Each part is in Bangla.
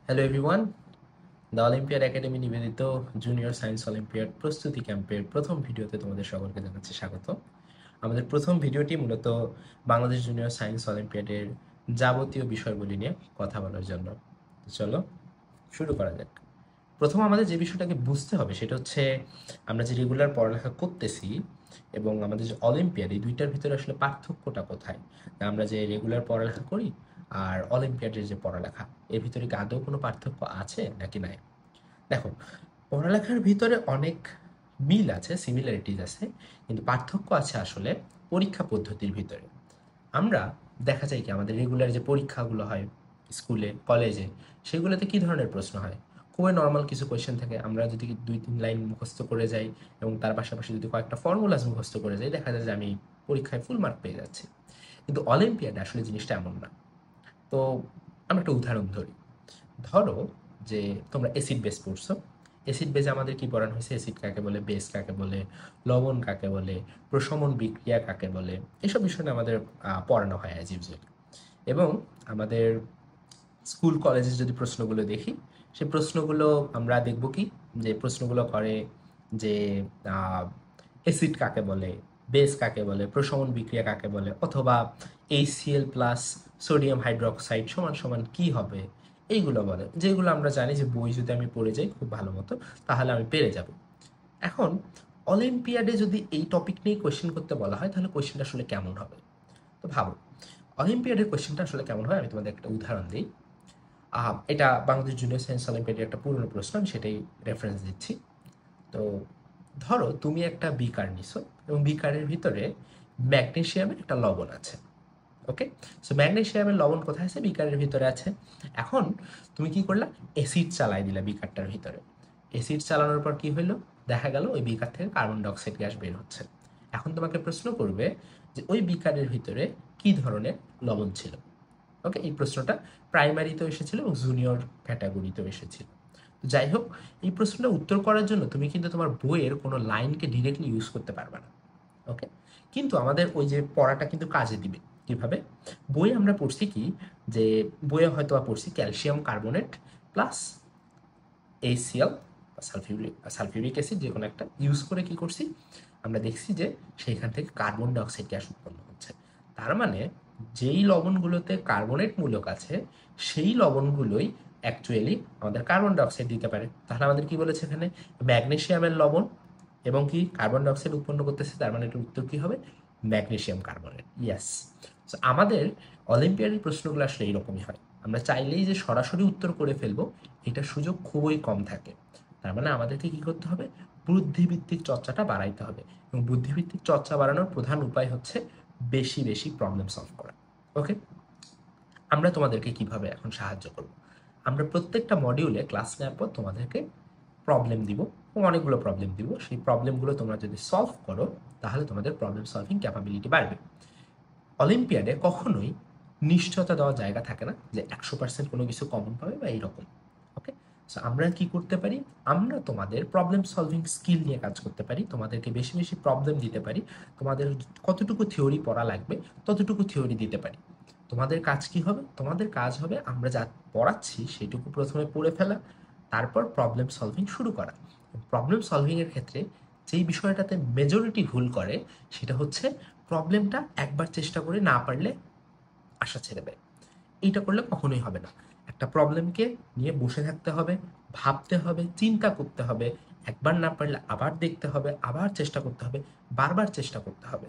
Hello everyone, the olympiad academy নিবেদিত জুনিয়র সায়েন্স অলিম্পিয়াড প্রস্তুতি ক্যাম্পের প্রথম ভিডিওতে তোমাদের সকলকে জানাচ্ছি স্বাগত। আমাদের প্রথম ভিডিওটি মূলত বাংলাদেশ জুনিয়র সায়েন্স অলিম্পিয়াডের যাবতীয় বিষয়গুলি নিয়ে কথা বলার জন্য। তো চলো শুরু করা যাক। প্রথম আমাদের যে বিষয়টাকে বুঝতে হবে সেটা হচ্ছে আমরা যে রেগুলার পড়ালেখা করতেছি এবং আমাদের যে অলিম্পিয়াড, এই দুইটার ভিতরে আসলে পার্থক্যটা কোথায়। আমরা যে রেগুলার পড়ালেখা করি আর অলিম্পিয়াডের যে পড়ালেখা, এর ভিতরে কি আদৌ কোনো পার্থক্য আছে নাকি নাই? দেখো, পড়ালেখার ভিতরে অনেক মিল আছে, সিমিলারিটিস আছে, কিন্তু পার্থক্য আছে আসলে পরীক্ষা পদ্ধতির ভিতরে। আমরা দেখা যায় কি আমাদের রেগুলার যে পরীক্ষাগুলো হয় স্কুলে কলেজে, সেগুলোতে কি ধরনের প্রশ্ন হয়? খুবই নর্মাল কিছু কোয়েশ্চেন থাকে। আমরা যদি 2-3 লাইন মুখস্থ করে যাই এবং তার পাশাপাশি যদি কয়েকটা ফর্মুলাস মুখস্থ করে যাই, দেখা যায় যে আমি পরীক্ষায় ফুল মার্ক পেয়ে যাচ্ছি। কিন্তু অলিম্পিয়াডে আসলে জিনিসটা এমন না। তো আমরা একটা উদাহরণ ধরি। ধরো যে তোমরা অ্যাসিড বেস পড়ছো। অ্যাসিড বেজে আমাদের কি পড়ানো হয়েছে? অ্যাসিড কাকে বলে, বেস কাকে বলে, লবণ কাকে বলে, প্রশমন বিক্রিয়া কাকে বলে, এসব বিষয় নিয়ে আমাদের পড়ানো হয় অ্যাজ ইউজুয়ালি। এবং আমাদের স্কুল কলেজে যদি প্রশ্নগুলো দেখি, সেই প্রশ্নগুলো আমরা দেখব কি, যে প্রশ্নগুলো করে যে অ্যাসিড কাকে বলে, বেস কাকে বলে, প্রশমন বিক্রিয়া কাকে বলে, অথবা HCl প্লাস সোডিয়াম হাইড্রোক্সাইড সমান সমান কি হবে, এইগুলো বলে, যেগুলো আমরা জানি যে বই যদি আমি পড়ে যাই খুব ভালো মতো তাহলে আমি পেরে যাব। এখন অলিম্পিয়াডে যদি এই টপিক নিয়ে কোয়েশ্চেন করতে বলা হয় তাহলে কোয়েশ্চেনটা আসলে কেমন হবে? তো ভাবো, অলিম্পিয়াডের কোয়েশ্চেনটা আসলে কেমন হয়। আমি তোমাদের একটা উদাহরণ দিই। এটা বাংলাদেশ জুনিয়র সায়েন্স অলিম্পিয়াডের একটা পুরনো প্রশ্ন, আমি সেটাই রেফারেন্স দিচ্ছি। তো ধরো তুমি একটা বিকার নিছো এবং বিকারের ভিতরে ম্যাগনেসিয়ামের একটা লবণ আছে। ওকে, সো ম্যাগনেসিয়ামের লবণ কোথায় আছে? বিকারের ভিতরে আছে। এখন তুমি কি করলা? অ্যাসিড চালাই দিলা বিকারটার ভিতরে। অ্যাসিড চালানোর পর কি হইলো? দেখা গেল ওই বিকার থেকে কার্বন ডাইঅক্সাইড গ্যাস বের হচ্ছে। এখন তোমাকে প্রশ্ন করবে যে ওই বিকারের ভিতরে কি ধরনের লবণ ছিল। ওকে, এই প্রশ্নটা প্রাইমারিতেও এসেছিল এবং জুনিয়র ক্যাটাগরিতেও এসেছিল। তো যাই হোক, এই প্রশ্নটা উত্তর করার জন্য তুমি কিন্তু তোমার বইয়ের কোনো লাইনকে ডিরেক্টলি ইউজ করতে পারবে না। ওকে, কিন্তু আমাদের ওই যে পড়াটা কিন্তু কাজে দিবে। কিভাবে? বই আমরা পড়ছি কি, যে বইয়ে হয়তো পড়ছি calcium carbonate plus HCl sulphuric acid, যে কোনো একটা ইউজ করে কি করছি, আমরা দেখছি যে সেইখান থেকে কার্বন ডাইঅক্সাইড গ্যাস উৎপন্ন হচ্ছে। তার মানে যেই লবণগুলোতে কার্বনেট মূলক আছে সেই লবণগুলোই অ্যাকচুয়ালি আমাদের কার্বন ডাইঅক্সাইড দিতে পারে। তাহলে আমাদের কি বলেছে এখানে? ম্যাগনেসিয়ামের লবণ এবং কি কার্বন ডাইঅক্সাইড উৎপন্ন করতেছে, তার মানে এটার উত্তর কি হবে? Magnesium carbonate. ইয়াস। আমাদের অলিম্পিয়াডের প্রশ্নগুলো আসলে এইরকমই হয়। আমরা চাইলেই যে সরাসরি উত্তর করে ফেলবো, এটার সুযোগ খুবই কম থাকে। তার মানে আমাদেরকে কি করতে হবে? বুদ্ধিভিত্তিক চর্চাটা বাড়াইতে হবে, এবং বুদ্ধিভিত্তিক চর্চা বাড়ানোর প্রধান উপায় হচ্ছে বেশি বেশি প্রবলেম সলভ করা। ওকে, আমরা তোমাদেরকে কিভাবে এখন সাহায্য করব? আমরা প্রত্যেকটা মডিউলে ক্লাস নেওয়ার পর তোমাদেরকে প্রবলেম দিব, এবং অনেকগুলো প্রবলেম দিব। সেই প্রবলেমগুলো তোমরা যদি সলভ করো তাহলে তোমাদের প্রবলেম সলভিং ক্যাপাবিলিটি বাড়বে। অলিম্পিয়াডে কখনোই নিশ্চয়তা দেওয়ার জায়গা থাকে না যে 100% কোনো কিছু কমন পাবে বা এইরকম। ওকে, সো আমরা কি করতে পারি? আমরা তোমাদের প্রবলেম সলভিং স্কিল নিয়ে কাজ করতে পারি, তোমাদেরকে বেশি বেশি প্রবলেম দিতে পারি, তোমাদের কতটুকু থিওরি পড়া লাগবে ততটুকু থিওরি দিতে পারি। তোমাদের কাজ কি হবে? তোমাদের কাজ হবে আমরা যা পড়াচ্ছি সেটুকু প্রথমে পড়ে ফেলা, তারপর প্রবলেম সলভিং শুরু করা। প্রবলেম সলভিংয়ের ক্ষেত্রে যেই বিষয়টাতে মেজরিটি ভুল করে সেটা হচ্ছে প্রবলেমটা একবার চেষ্টা করে না পারলে আশা ছেড়ে দেয়। এইটা করলে কখনোই হবে না। একটা প্রবলেমকে নিয়ে বসে থাকতে হবে, ভাবতে হবে, চিন্তা করতে হবে, একবার না পারলে আবার দেখতে হবে, আবার চেষ্টা করতে হবে, বারবার চেষ্টা করতে হবে।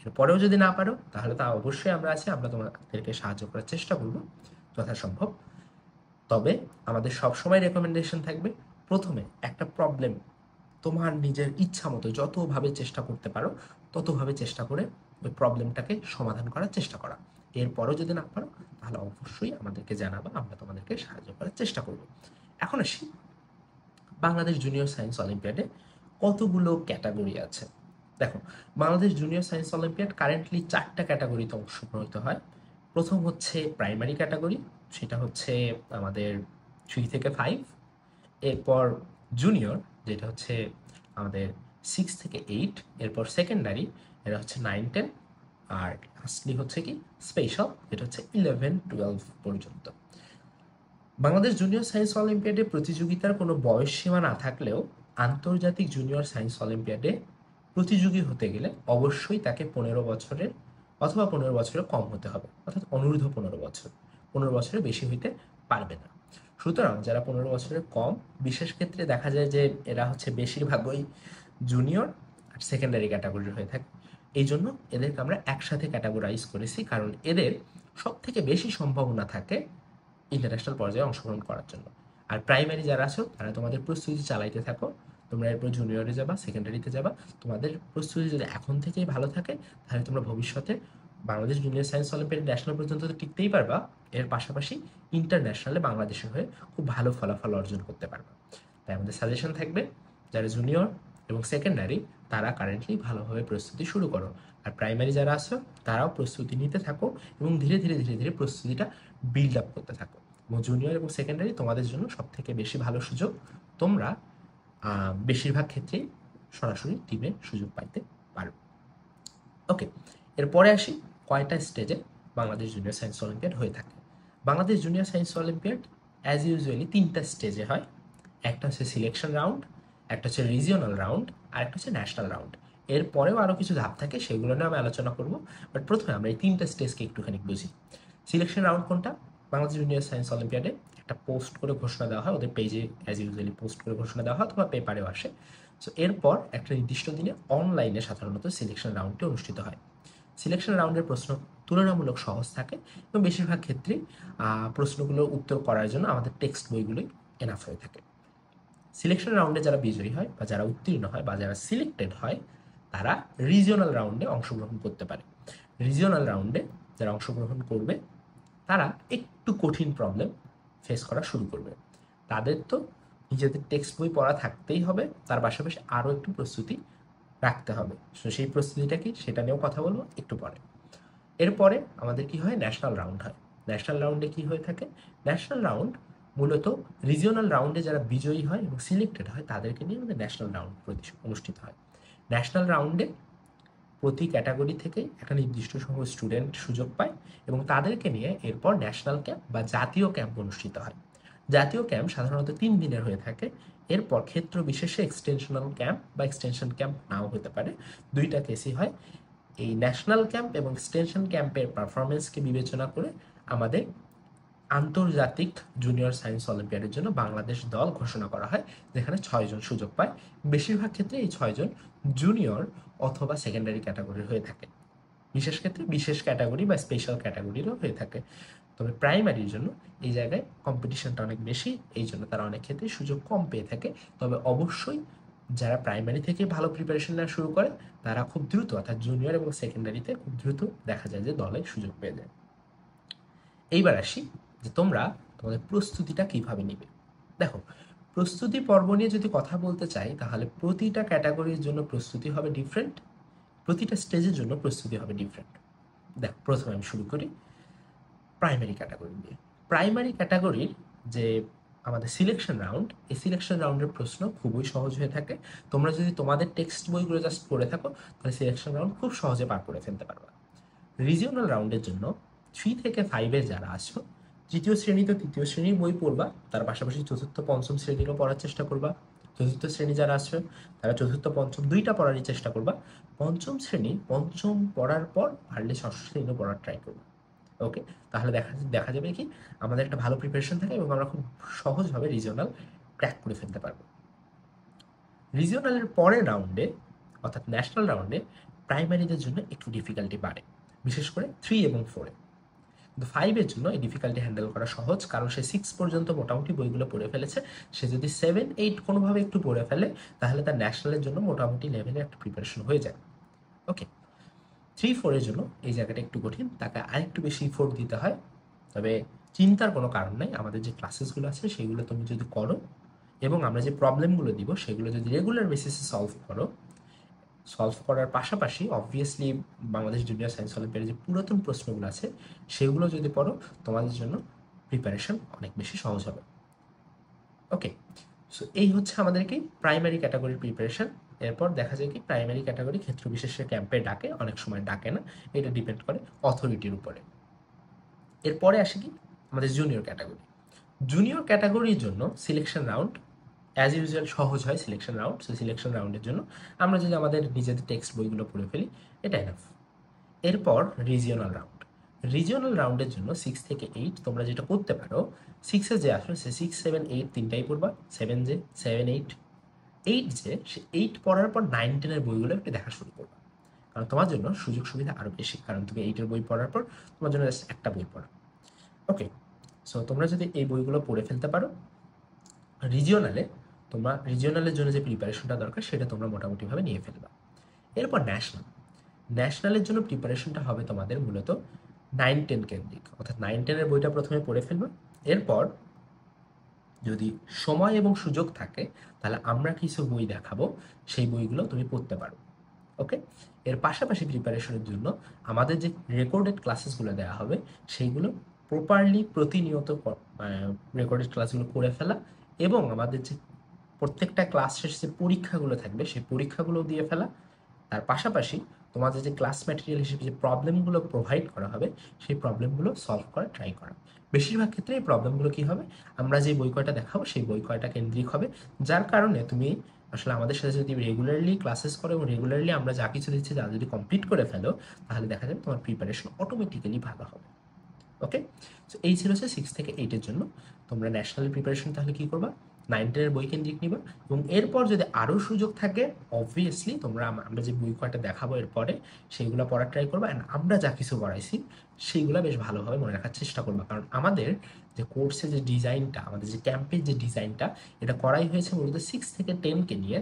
এরপরেও যদি না পারো তাহলে তা অবশ্যই আমরা আছি, আমরা তোমাদেরকে সাহায্য করার চেষ্টা করব যথাসম্ভব। তবে আমাদের সবসময় রেকমেন্ডেশন থাকবে, প্রথমে একটা প্রবলেম তোমার নিজের ইচ্ছা মতো যতভাবে চেষ্টা করতে পারো ততভাবে চেষ্টা করে ওই প্রবলেমটাকে সমাধান করার চেষ্টা করা। এরপরও যদি না পারো তাহলে অবশ্যই আমাদেরকে জানাবা, আমরা তোমাদেরকে সাহায্য করার চেষ্টা করব। এখন আসি, বাংলাদেশ জুনিয়র সায়েন্স অলিম্পিয়াডে কতগুলো ক্যাটাগরি আছে। দেখো, Bangladesh junior science olympiad currently 4টা ক্যাটাগরিতে অংশগ্রহণ হয়। প্রথম হচ্ছে প্রাইমারি ক্যাটাগরি, সেটা হচ্ছে আমাদের 3 থেকে 5। এরপর জুনিয়র, যেটা হচ্ছে আমাদের 6 থেকে 8। এরপর সেকেন্ডারি, এটা হচ্ছে 9-10। আর লাস্টলি হচ্ছে কি স্পেশাল, যেটা হচ্ছে 11-12 পর্যন্ত। বাংলাদেশ জুনিয়র সায়েন্স অলিম্পিয়াডে প্রতিযোগিতার কোনো বয়স সীমা না থাকলেও আন্তর্জাতিক জুনিয়র সায়েন্স অলিম্পিয়াডে প্রতিযোগী হতে গেলে অবশ্যই তাকে 15 বছরের অথবা 15 বছরের কম হতে হবে, অর্থাৎ অনূর্ধ্ব 15 বছর, 15 বছরের বেশি হইতে পারবে না। সুতরাং যারা 15 বছরের কম, বিশেষ ক্ষেত্রে দেখা যায় যে এরা হচ্ছে বেশিরভাগই জুনিয়র আর সেকেন্ডারি ক্যাটাগরির হয়ে থাকে। এই জন্য এদেরকে আমরা একসাথে ক্যাটাগরাইজ করেছি, কারণ এদের সব থেকে বেশি সম্ভাবনা থাকে ইন্টারন্যাশনাল পর্যায়ে অংশগ্রহণ করার জন্য। আর প্রাইমারি যারা আছো তারা তোমাদের প্রস্তুতি চালাইতে থাকো, তোমরা এরপর জুনিয়রে যাবা, সেকেন্ডারিতে যাবা। তোমাদের প্রস্তুতি যদি এখন থেকেই ভালো থাকে তাহলে তোমরা ভবিষ্যতে Bangladesh junior science olympiad national পর্যন্ত তো টিকতেই পারবা, এর পাশাপাশি ইন্টারন্যাশনালে বাংলাদেশের হয়ে খুব ভালো ফলাফল অর্জন করতে পারবা। তাই আমাদের সাজেশন থাকবে, যারা জুনিয়র এবং সেকেন্ডারি তারা কারেন্টলি ভালোভাবে প্রস্তুতি শুরু করো, আর প্রাইমারি যারা আছো তারাও প্রস্তুতি নিতে থাকো এবং ধীরে ধীরে ধীরে ধীরে প্রস্তুতিটা বিল্ড আপ করতে থাকো। এবং জুনিয়র এবং সেকেন্ডারি তোমাদের জন্য সব থেকে বেশি ভালো সুযোগ, তোমরা বেশিরভাগ ক্ষেত্রেই সরাসরি টিমে সুযোগ পাইতে পারো। ওকে, এরপরে আসি কয়টা স্টেজে বাংলাদেশ জুনিয়র সায়েন্স অলিম্পিয়াড হয়ে থাকে। Bangladesh junior science olympiad as usually 3টা স্টেজে হয়। একটা হচ্ছে সিলেকশন রাউন্ড, একটা হচ্ছে রিজিওনাল রাউন্ড, আর একটা হচ্ছে ন্যাশনাল রাউন্ড। এরপরেও আরও কিছু ধাপ থাকে, সেগুলো নিয়ে আমি আলোচনা করব, বাট প্রথমে আমরা এই 3টা স্টেজকে একটুখানি বুঝি। সিলেকশন রাউন্ড কোনটা? বাংলাদেশ জুনিয়র সায়েন্স অলিম্পিয়াডে একটা পোস্ট করে ঘোষণা দেওয়া হয়, ওদের পেজে অ্যাজ ইউজুয়ালি পোস্ট করে ঘোষণা দেওয়া হয় অথবা পেপারেও আসে। সো এরপর একটা নির্দিষ্ট দিনে অনলাইনে সাধারণত সিলেকশন রাউন্ডটি অনুষ্ঠিত হয়। সিলেকশন রাউন্ডের প্রশ্ন তুলনামূলক সহজ থাকে এবং বেশিরভাগ ক্ষেত্রেই প্রশ্নগুলোর উত্তর করার জন্য আমাদের টেক্সট বইগুলোই এনাফ হয়ে থাকে। সিলেকশন রাউন্ডে যারা বিজয়ী হয় বা যারা উত্তীর্ণ হয় বা যারা সিলেক্টেড হয় তারা রিজিওনাল রাউন্ডে অংশগ্রহণ করতে পারে। রিজিওনাল রাউন্ডে যারা অংশগ্রহণ করবে তারা একটু কঠিন প্রবলেম ফেস করা শুরু করবে। তাদের তো নিজেদের টেক্সট বই পড়া থাকতেই হবে, তার পাশাপাশি আরও একটু প্রস্তুতি রাখতে হবে। সো সেই প্রস্তুতিটা কি সেটা নিয়েও কথা বলবো একটু পরে। এরপরে আমাদের কি হয়? ন্যাশনাল রাউন্ড হয়। ন্যাশনাল রাউন্ডে কি হয়ে থাকে? ন্যাশনাল রাউন্ড মূলত রিজিওনাল রাউন্ডে যারা বিজয়ী হয় এবং সিলেক্টেড হয় তাদেরকে নিয়ে আমাদের ন্যাশনাল রাউন্ড অনুষ্ঠিত হয়। ন্যাশনাল রাউন্ডে প্রতি ক্যাটাগরি থেকে একটা নির্দিষ্ট সংখ্যক স্টুডেন্ট সুযোগ পায় এবং তাদেরকে নিয়ে এরপর ন্যাশনাল ক্যাম্প বা জাতীয় ক্যাম্প অনুষ্ঠিত হয়। জাতীয় ক্যাম্প সাধারণত 3 দিনের হয়ে থাকে। এরপর ক্ষেত্র বিশেষে এক্সটেনশনাল ক্যাম্প বা এক্সটেনশন ক্যাম্প নাও হতে পারে, 2টা কেসই হয়। এই ন্যাশনাল ক্যাম্প এবং এক্সটেনশন ক্যাম্পের পারফরমেন্সকে বিবেচনা করে আমাদের আন্তর্জাতিক জুনিয়র সায়েন্স অলিম্পিয়াডের জন্য বাংলাদেশ দল ঘোষণা করা হয়, যেখানে 6 জন সুযোগ পায়। বেশিরভাগ ক্ষেত্রে এই 6 জন জুনিয়র অথবা সেকেন্ডারি ক্যাটাগরির হয়ে থাকে, বিশেষ ক্ষেত্রে বিশেষ ক্যাটাগরি বা স্পেশাল ক্যাটাগরিরও হয়ে থাকে। তবে প্রাইমারির জন্য এই জায়গায় কম্পিটিশনটা অনেক বেশি, এই জন্য তারা অনেক ক্ষেত্রে সুযোগ কম পেয়ে থাকে। তবে অবশ্যই যারা প্রাইমারি থেকে ভালো প্রিপারেশন নেওয়া শুরু করে তারা খুব দ্রুত, অর্থাৎ জুনিয়র এবং সেকেন্ডারিতে খুব দ্রুত দেখা যায় যে দলে সুযোগ পেয়ে যায়। এইবার আসি যে তোমরা তোমাদের প্রস্তুতিটা কিভাবে নিবে। দেখো, প্রস্তুতি পর্ব নিয়ে যদি কথা বলতে চাই তাহলে প্রতিটা ক্যাটাগরির জন্য প্রস্তুতি হবে ডিফারেন্ট, প্রতিটা স্টেজের জন্য প্রস্তুতি হবে ডিফারেন্ট। দেখো, প্রথমে আমি শুরু করি প্রাইমারি ক্যাটাগরি দিয়ে। প্রাইমারি ক্যাটাগরির যে আমাদের সিলেকশন রাউন্ড, এই সিলেকশন রাউন্ডের প্রশ্ন খুবই সহজ হয়ে থাকে। তোমরা যদি তোমাদের টেক্সট বইগুলো জাস্ট পড়ে থাকো তাহলে সিলেকশন রাউন্ড খুব সহজে পার করে ফেলতে পারবা। রিজিওনাল রাউন্ডের জন্য 3 থেকে 5-এর যারা আছো, তৃতীয় শ্রেণী তো তৃতীয় শ্রেণীর বই পড়বা, তার পাশাপাশি চতুর্থ পঞ্চম শ্রেণীরও পড়ার চেষ্টা করবা। চতুর্থ শ্রেণী যারা আছো তারা চতুর্থ পঞ্চম 2টা পড়ারই চেষ্টা করবা। পঞ্চম শ্রেণী পঞ্চম পড়ার পর পারলে ষষ্ঠ শ্রেণীও পড়ার ট্রাই করবা। ওকে, তাহলে দেখা যাবে কি আমাদের একটা ভালো প্রিপারেশন থাকে এবং আমরা খুব সহজভাবে রিজিওনাল ক্র্যাক করে ফেলতে পারবো। রিজিওনালের পরের রাউন্ডে অর্থাৎ ন্যাশনাল রাউন্ডে প্রাইমারিদের জন্য একটু ডিফিকাল্টি বাড়ে, বিশেষ করে 3 এবং 4-এ। কিন্তু 5-এর জন্য এই ডিফিকাল্টি হ্যান্ডেল করা সহজ, কারণ সে 6 পর্যন্ত মোটামুটি বইগুলো পড়ে ফেলেছে। সে যদি 7-8 কোনোভাবে একটু পড়ে ফেলে তাহলে তার ন্যাশনালের জন্য মোটামুটি লেভেলে একটা প্রিপারেশন হয়ে যায়। ওকে, 3-4-এর জন্য এই জায়গাটা একটু কঠিন, তাকে আরেকটু বেশি ইফোর্ট দিতে হয়। তবে চিন্তার কোনো কারণ নাই, আমাদের যে ক্লাসেসগুলো আছে সেগুলো তুমি যদি করো এবং আমরা যে প্রবলেমগুলো দিব সেগুলো যদি রেগুলার বেসিসে সলভ করার পাশাপাশি অবভিয়াসলি বাংলাদেশ জুনিয়র সায়েন্স অলিম্পিয়াডের যে পুরাতন প্রশ্নগুলো আছে সেগুলো যদি পড়ো তোমাদের জন্য প্রিপারেশন অনেক বেশি সহজ হবে। ওকে, সো এই হচ্ছে আমাদের কি প্রাইমারি ক্যাটাগরির প্রিপারেশন। এরপর দেখা যায় কি প্রাইমারি ক্যাটাগরি ক্ষেত্র বিশেষে ক্যাম্পে ডাকে, অনেক সময় ডাকে না, এটা ডিপেন্ড করে অথরিটির উপরে। এরপরে আসে কি আমাদের জুনিয়র ক্যাটাগরি। জুনিয়র ক্যাটাগরির জন্য সিলেকশন রাউন্ড অ্যাজ ইউজুয়াল সহজ হয় সিলেকশন রাউন্ড। সো সিলেকশন রাউন্ডের জন্য আমরা যদি আমাদের নিজেদের টেক্সট বইগুলো পড়ে ফেলি এটা এনাফ। এরপর রিজিওনাল রাউন্ড। রিজিওনাল রাউন্ডের জন্য 6 থেকে 8 তোমরা যেটা করতে পারো, 6-এ যে আসলে সে 6, 7, 8 তিনটাই পড়বা, 7 যে 7, 8, 8 যে সে 8 পড়ার পর 9, 10-এর বইগুলো একটু দেখা শুরু করবা, কারণ তোমার জন্য সুযোগ সুবিধা আরও বেশি, কারণ তুমি 8-এর বই পড়ার পর তোমার জন্য জাস্ট একটা বই পড়া। ওকে, সো তোমরা যদি এই বইগুলো পড়ে ফেলতে পারো, রিজিওনালে তোমরা রিজিওনালের জন্য যে প্রিপারেশনটা দরকার সেটা তোমরা মোটামুটিভাবে নিয়ে ফেলবা। এরপর ন্যাশনাল। ন্যাশনালের জন্য প্রিপারেশনটা হবে তোমাদের মূলত 9-10 কেন্দ্রিক, অর্থাৎ 9-10-এর বইটা প্রথমে পড়ে ফেলবে। এরপর যদি সময় এবং সুযোগ থাকে তাহলে আমরা কিছু বই দেখাবো, সেই বইগুলো তুমি পড়তে পারো। ওকে, এর পাশাপাশি প্রিপারেশনের জন্য আমাদের যে রেকর্ডেড ক্লাসেসগুলো দেওয়া হবে সেইগুলো প্রপারলি প্রতিনিয়ত রেকর্ডেড ক্লাসগুলো করে ফেলা, এবং আমাদের যে প্রত্যেকটা ক্লাস শেষে যে পরীক্ষাগুলো থাকবে সেই পরীক্ষাগুলো দিয়ে ফেলা। তার পাশাপাশি তোমাদের যে ক্লাস ম্যাটেরিয়াল হিসেবে যে প্রবলেমগুলো প্রোভাইড করা হবে সেই প্রবলেমগুলো সলভ করা ট্রাই করা। বেশিরভাগ ক্ষেত্রে এই প্রবলেমগুলো কী হবে, আমরা যে বই কয়টা দেখাবো সেই বই কয়টা কেন্দ্রিক হবে, যার কারণে তুমি আসলে আমাদের সাথে যদি রেগুলারলি ক্লাসেস করো এবং রেগুলারলি আমরা যা কিছু দিচ্ছি তা যদি কমপ্লিট করে ফেলো তাহলে দেখা যাবে তোমার প্রিপারেশন অটোমেটিক্যালি ভালো হবে। ওকে, সো এই ছিল 6 থেকে 8-এর জন্য। তোমরা ন্যাশনাল প্রিপারেশন তাহলে কী করবা, 9-10-এর বই কেন্দ্রিক নিবা, এবং এরপর যদি আরও সুযোগ থাকে অবভিয়াসলি তোমরা আমরা যে বই কয়টা দেখাবো এরপরে সেইগুলো পড়ার ট্রাই করবা, অ্যান্ড আমরা যা কিছু পড়াইছি সেইগুলো বেশ ভালোভাবে মনে রাখার চেষ্টা করবা, কারণ আমাদের যে কোর্সের যে ডিজাইনটা, আমাদের যে ক্যাম্পের যে ডিজাইনটা, এটা করাই হয়েছে মূলত 6 থেকে 10-কে নিয়ে,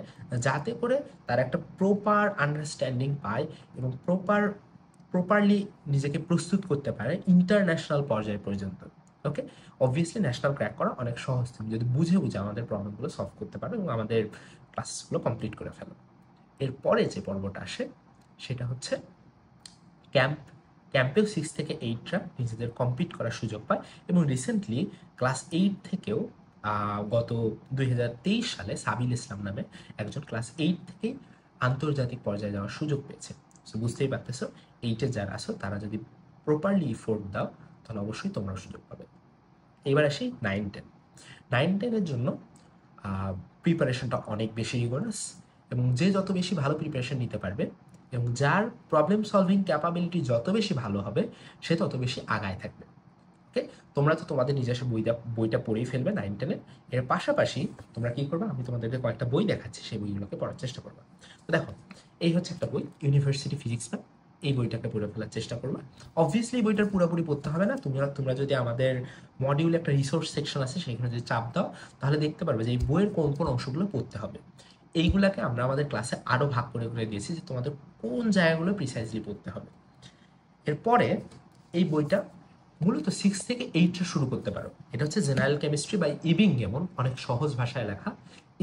যাতে করে তারা একটা প্রপার আন্ডারস্ট্যান্ডিং পায় এবং প্রপারলি নিজেকে প্রস্তুত করতে পারে ইন্টারন্যাশনাল পর্যায় পর্যন্ত। ওকে, অবভিয়াসলি ন্যাশনাল ক্র্যাক করা অনেক সহজ, তুমি যদি বুঝে বুঝে আমাদের প্রবলেমগুলো সলভ করতে পারো এবং আমাদের ক্লাসগুলো কমপ্লিট করে ফেলো। এরপরে যে পর্বটা আসে সেটা হচ্ছে ক্যাম্প। ক্যাম্পেও 6 থেকে 8রা নিজেদের কমপ্লিট করার সুযোগ পায়, এবং রিসেন্টলি ক্লাস 8 থেকেও গত 2023 সালে সাবিল ইসলাম নামে একজন ক্লাস 8 থেকেই আন্তর্জাতিক পর্যায়ে যাওয়ার সুযোগ পেয়েছে। সো বুঝতেই পারতেছো, 8-এ যারা আসো তারা যদি প্রপারলি ইফোর্ট দাও তাহলে অবশ্যই তোমরাও সুযোগ পাবে। এবার আসি 9-10। 9-10-এর জন্য প্রিপারেশনটা অনেক বেশি রিগোরাস, এবং যে যত বেশি ভালো প্রিপারেশন নিতে পারবে এবং যার প্রবলেম সলভিং ক্যাপাবিলিটি যত বেশি ভালো হবে সে তত বেশি আগায় থাকবে। ওকে, তোমরা তো তোমাদের নিজস্ব বইটা পড়েই ফেলবে 9-10-এর। এর পাশাপাশি তোমরা কী করবে, আমি তোমাদেরকে কয়েকটা বই দেখাচ্ছি, সেই বইগুলোকে পড়ার চেষ্টা করবে। তো দেখো, এই হচ্ছে একটা বই, ইউনিভার্সিটি ফিজিক্স ম্যাপ। এই বইটাকে পড়ে ফেলার চেষ্টা করবে। অবভিয়াসলি এই বইটার পুরোপুরি পড়তে হবে না, তোমরা যদি আমাদের মডিউলে একটা রিসোর্স সেকশন আছে সেখানে যদি চাপ দাও তাহলে দেখতে পারবে যে এই বইয়ের কোন কোন অংশগুলো পড়তে হবে। এইগুলাকে আমরা আমাদের ক্লাসে আরও ভাগ করে করে দিয়েছি যে তোমাদের কোন জায়গাগুলো প্রিসাইজলি পড়তে হবে। এরপরে এই বইটা মূলত 6 থেকে 8টা শুরু করতে পারো। এটা হচ্ছে জেনারেল কেমিস্ট্রি বাই ইবিংগেমন, অনেক সহজ ভাষায় লেখা,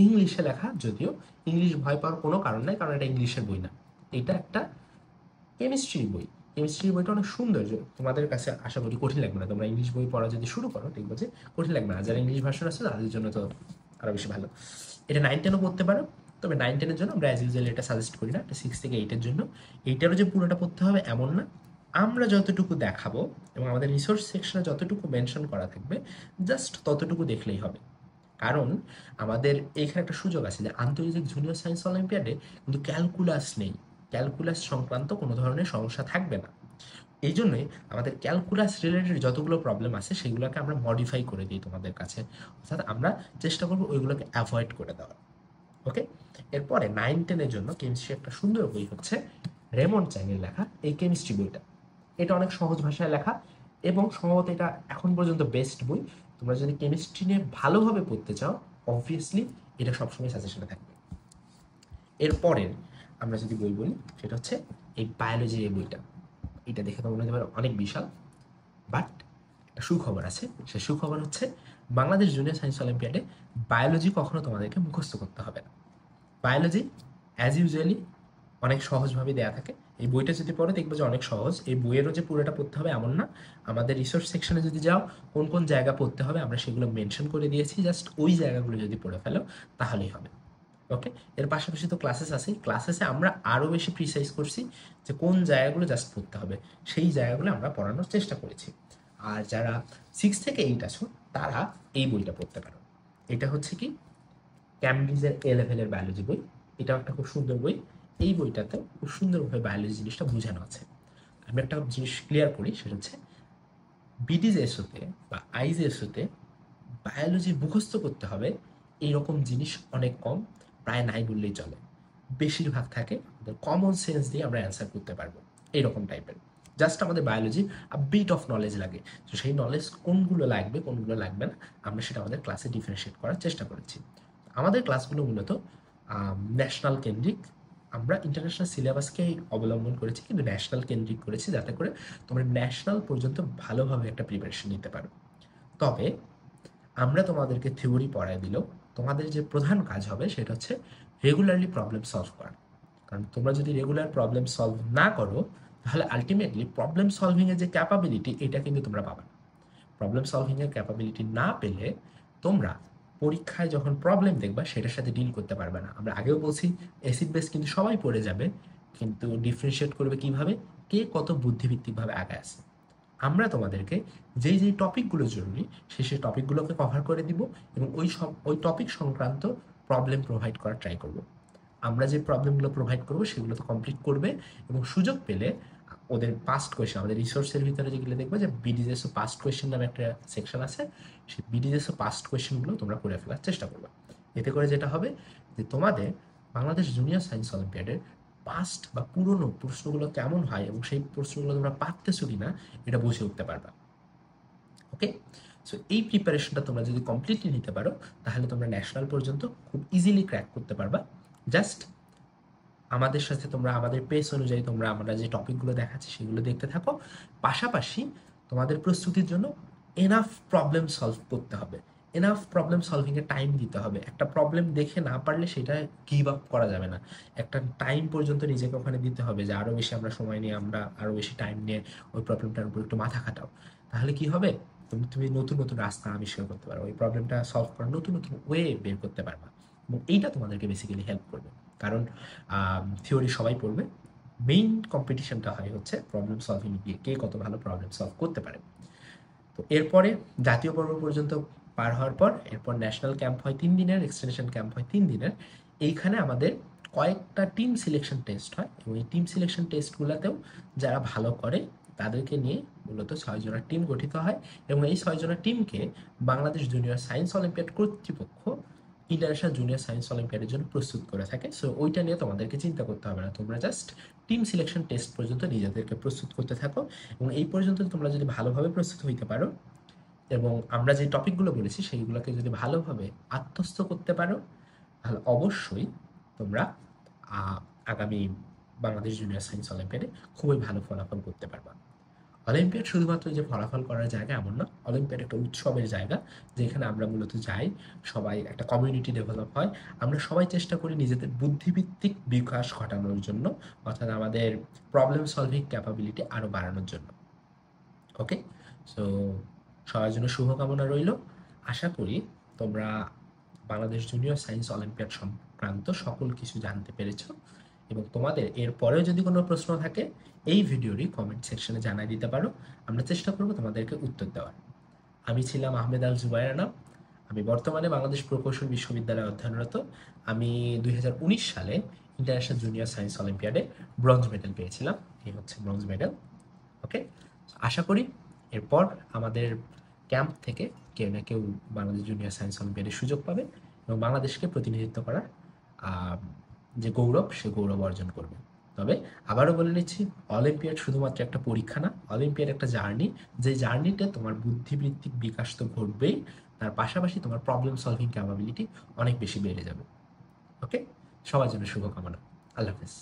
ইংলিশে লেখা, যদিও ইংলিশ ভয় পাওয়ার কোনো কারণ নাই, কারণ এটা ইংলিশের বই না, এটা একটা কেমিস্ট্রির বই। কেমিস্ট্রির বইটা অনেক সুন্দর, তোমাদের কাছে আশা করি কঠিন লাগবে না। তোমরা ইংলিশ বই পড়া যদি শুরু করো দেখবো যে কঠিন লাগবে না, যারা ইংলিশ ভাষণ আছে তাদের জন্য তো আরও বেশি ভালো। এটা 9-10-ও পড়তে পারো, তবে 9-10-এর জন্য আমরা অ্যাজ ইউজুয়াল এটা সাজেস্ট করি না, এটা 6 থেকে 8-এর জন্য। এইটারও যে পুরোটা পড়তে হবে এমন না, আমরা যতটুকু দেখাবো এবং আমাদের রিসোর্স সেকশনে যতটুকু মেনশন করা থাকবে জাস্ট ততটুকু দেখলেই হবে। কারণ আমাদের এখানে একটা সুযোগ আছে যে আন্তর্জাতিক জুনিয়র সায়েন্স অলিম্পিয়াডে কিন্তু ক্যালকুলাস নেই, ক্যালকুলাস সংক্রান্ত কোনো ধরনের সমস্যা থাকবে না। এই জন্যই আমাদের ক্যালকুলাস রিলেটেড যতগুলো প্রবলেম আছে সেগুলোকে আমরা মডিফাই করে দিই তোমাদের কাছে, অর্থাৎ আমরা চেষ্টা করবো ওইগুলোকে অ্যাভয়েড করে দেওয়ার। ওকে, এরপরে 9-10-এর জন্য কেমিস্ট্রি একটা সুন্দর বই হচ্ছে রেমন্ড চ্যাংয়ের লেখা এই কেমিস্ট্রি বইটা। এটা অনেক সহজ ভাষায় লেখা এবং সম্ভবত এটা এখন পর্যন্ত বেস্ট বই। তোমরা যদি কেমিস্ট্রি নিয়ে ভালোভাবে পড়তে চাও অবভিয়াসলি এটা সবসময় সাজেশনে থাকবে। এরপরের আমরা যদি বই বলি সেটা হচ্ছে এই বায়োলজির এই বইটা। এটা দেখে তোমার মনে হতে পারে অনেক বিশাল, বাট একটা সুখবর আছে। সে সুখবর হচ্ছে বাংলাদেশ জুনিয়র সায়েন্স অলিম্পিয়াডে বায়োলজি কখনো তোমাদেরকে মুখস্থ করতে হবে না। বায়োলজি অ্যাজ ইউজুয়ালি অনেক সহজভাবে দেওয়া থাকে। এই বইটা যদি পড়ো দেখবে যে অনেক সহজ। এই বইয়েরও যে পুরোটা পড়তে হবে এমন না, আমাদের রিসোর্স সেকশনে যদি যাও কোন কোন জায়গা পড়তে হবে আমরা সেগুলো মেনশন করে দিয়েছি, জাস্ট ওই জায়গাগুলো যদি পড়ে ফেলো তাহলেই হবে। ওকে, এর পাশাপাশি তো ক্লাসেস আছে, ক্লাসেসে আমরা আরও বেশি প্রিসাইজ করছি যে কোন জায়গাগুলো জাস্ট পড়তে হবে, সেই জায়গাগুলো আমরা পড়ানোর চেষ্টা করেছি। আর যারা 6 থেকে 8 আছো তারা এই বইটা পড়তে পারো। এটা হচ্ছে কি ক্যামব্রিজের এ লেভেলের বায়োলজি বই। এটাও একটা খুব সুন্দর বই। এই বইটাতে খুব সুন্দরভাবে বায়োলজি জিনিসটা বোঝানো আছে। আমি একটা জিনিস ক্লিয়ার করি, সেটা হচ্ছে বিডিজেএসওতে বা আইজেএসওতে বায়োলজি মুখস্থ করতে হবে এইরকম জিনিস অনেক কম, প্রায় নাই বললেই চলে। বেশিরভাগ থাকে আমাদের কমন সেন্স দিয়ে আমরা অ্যান্সার করতে পারবো এইরকম টাইপের। জাস্ট আমাদের বায়োলজি বিট অফ নলেজ লাগে, তো সেই নলেজ কোনগুলো লাগবে কোনগুলো লাগবে না আমরা সেটা আমাদের ক্লাসে ডিফারেন্সিয়েট করার চেষ্টা করেছি। আমাদের ক্লাসগুলো মূলত ন্যাশনাল কেন্দ্রিক। আমরা ইন্টারন্যাশনাল সিলেবাসকেই অবলম্বন করেছি, কিন্তু ন্যাশনাল কেন্দ্রিক করেছি যাতে করে তোমরা ন্যাশনাল পর্যন্ত ভালোভাবে একটা প্রিপারেশন নিতে পারো। তবে আমরা তোমাদেরকে থিওরি পড়ায় দিলেও তোমাদের যে প্রধান কাজ হবে সেটা হচ্ছে রেগুলারলি প্রবলেম সলভ করা। কারণ তোমরা যদি রেগুলার প্রবলেম সলভ না করো তাহলে আলটিমেটলি প্রবলেম সলভিংয়ের যে ক্যাপাবিলিটি এটা কিন্তু তোমরা পাবে না। প্রবলেম সলভিংয়ের ক্যাপাবিলিটি না পেলে তোমরা পরীক্ষায় যখন প্রবলেম দেখবা সেটার সাথে ডিল করতে পারবে না। আমরা আগেও বলছি অ্যাসিড বেস কিন্তু সবাই পড়ে যাবে, কিন্তু ডিফারেন্সিয়েট করবে কিভাবে, কে কত বুদ্ধিভিত্তিকভাবে আগায় আছে। আমরা তোমাদেরকে যেই যেই টপিকগুলো জরুরি সেই টপিকগুলোকে কভার করে দিব এবং ওই টপিক সংক্রান্ত প্রবলেম প্রোভাইড করার ট্রাই করব। আমরা যে প্রবলেমগুলো প্রোভাইড করবো সেগুলো তো কমপ্লিট করবে এবং সুযোগ পেলে ওদের পাস্ট কোয়েশ্চেন, আমাদের রিসোর্সের ভিতরে যেগুলো দেখবে যে বিডিজেসও পাস্ট কোয়েশ্চেন নামে একটা সেকশন আছে, সেই বিডিজেসও পাস্ট কোয়েশ্চেনগুলো তোমরা করে ফেলার চেষ্টা করবে। এতে করে যেটা হবে যে তোমাদের বাংলাদেশ জুনিয়র সায়েন্স অলিম্পিয়াডের পাস্ট বা পুরনো প্রশ্নগুলো কেমন হয় এবং সেই প্রশ্নগুলো তোমরা পারতেছো কিনা এটা বুঝে উঠতে পারবা। ওকে, সো এই প্রিপারেশনটা তোমরা যদি কমপ্লিটলি নিতে পারো তাহলে তোমরা ন্যাশনাল পর্যন্ত খুব ইজিলি ক্র্যাক করতে পারবা। জাস্ট আমাদের সাথে তোমরা আমাদের পেস অনুযায়ী তোমরা আমরা যে টপিকগুলো দেখাচ্ছি সেগুলো দেখতে থাকো, পাশাপাশি তোমাদের প্রস্তুতির জন্য এনাফ প্রবলেম সলভ করতে হবে, এনাফ প্রবলেম সলভিংয়ে টাইম দিতে হবে। একটা প্রবলেম দেখে না পারলে সেটা গিভ আপ করা যাবে না, একটা টাইম পর্যন্ত নিজেকে ওখানে দিতে হবে যে আরও বেশি আমরা সময় নিয়ে আমরা আরও বেশি টাইম নিয়ে ওই প্রবলেমটার উপর একটু মাথা খাটাও। তাহলে কি হবে, তুমি নতুন নতুন রাস্তা আবিষ্কার করতে পারো, ওই প্রবলেমটা সলভ করার নতুন নতুন ওয়ে বের করতে পারবা এবং এইটা তোমাদেরকে বেসিক্যালি হেল্প করবে। কারণ থিওরি সবাই পড়বে, মেইন কম্পিটিশনটা হয় হচ্ছে প্রবলেম সলভিং দিয়ে, কে কত ভালো প্রবলেম সলভ করতে পারে। তো এরপরে জাতীয় পর্ব পর্যন্ত পার হওয়ার পর এরপর ন্যাশনাল ক্যাম্প হয় 3 দিনের, এক্সটেনশন ক্যাম্প হয় 3 দিনের। এইখানে আমাদের কয়েকটা টিম সিলেকশন টেস্ট হয় এবং এই টিম সিলেকশন টেস্টগুলোতেও যারা ভালো করে তাদেরকে নিয়ে মূলত 6 জনের টিম গঠিত হয় এবং এই 6 জনের টিমকে বাংলাদেশ জুনিয়র সায়েন্স অলিম্পিয়াড কর্তৃপক্ষ ইন্টারন্যাশনাল জুনিয়র সায়েন্স অলিম্পিয়াডের জন্য প্রস্তুত করে থাকে। সো ওইটা নিয়ে তোমাদেরকে চিন্তা করতে হবে না, তোমরা জাস্ট টিম সিলেকশন টেস্ট পর্যন্ত নিজেদেরকে প্রস্তুত করতে থাকো এবং এই পর্যন্ত তোমরা যদি ভালোভাবে প্রস্তুত হইতে পারো এবং আমরা যে টপিকগুলো বলেছি সেইগুলোকে যদি ভালোভাবে আত্মস্থ করতে পারো তাহলে অবশ্যই তোমরা আগামী বাংলাদেশ জুনিয়র সায়েন্স অলিম্পিয়াডে খুবই ভালো ফলাফল করতে পারবা। অলিম্পিয়াড শুধুমাত্র যে ফলাফল করার জায়গা এমন না, অলিম্পিয়াড একটা উৎসবের জায়গা যেখানে আমরা মূলত যাই, সবাই একটা কমিউনিটি ডেভেলপ হয়, আমরা সবাই চেষ্টা করি নিজেদের বুদ্ধিভিত্তিক বিকাশ ঘটানোর জন্য, অর্থাৎ আমাদের প্রবলেম সলভিং ক্যাপাবিলিটি আরও বাড়ানোর জন্য। ওকে, সো সবার জন্য শুভকামনা রইল। আশা করি তোমরা বাংলাদেশ জুনিয়র সায়েন্স অলিম্পিয়াড সংক্রান্ত সকল কিছু জানতে পেরেছ এবং তোমাদের এরপরেও যদি কোনো প্রশ্ন থাকে এই ভিডিওরই কমেন্ট সেকশনে জানাই দিতে পারো, আমরা চেষ্টা করব তোমাদেরকে উত্তর দেওয়ার। আমি ছিলাম আহমেদ আল জুবায়ের নাম, আমি বর্তমানে বাংলাদেশ প্রকৌশল বিশ্ববিদ্যালয়ে অধ্যয়নরত। আমি 2019 সালে ইন্টারন্যাশনাল জুনিয়র সায়েন্স অলিম্পিয়াডে ব্রোঞ্জ মেডেল পেয়েছিলাম, এই হচ্ছে ব্রোঞ্জ মেডেল। ওকে, আশা করি এরপর আমাদের ক্যাম্প থেকে কেউ না কেউ বাংলাদেশ জুনিয়র সায়েন্স অলিম্পিয়াডের সুযোগ পাবে এবং বাংলাদেশকে প্রতিনিধিত্ব করার যে গৌরব সে গৌরব অর্জন করবে। তবে আবারও বলে নিচ্ছি, অলিম্পিয়াড শুধুমাত্র একটা পরীক্ষা না, অলিম্পিয়াড একটা জার্নি, যে জার্নিতে তোমার বুদ্ধিবৃত্তিক বিকাশ তো ঘটবেই, তার পাশাপাশি তোমার প্রবলেম সলভিং ক্যাপাবিলিটি অনেক বেশি বেড়ে যাবে। ওকে, সবার জন্য শুভকামনা। আল্লাহ হাফেজ।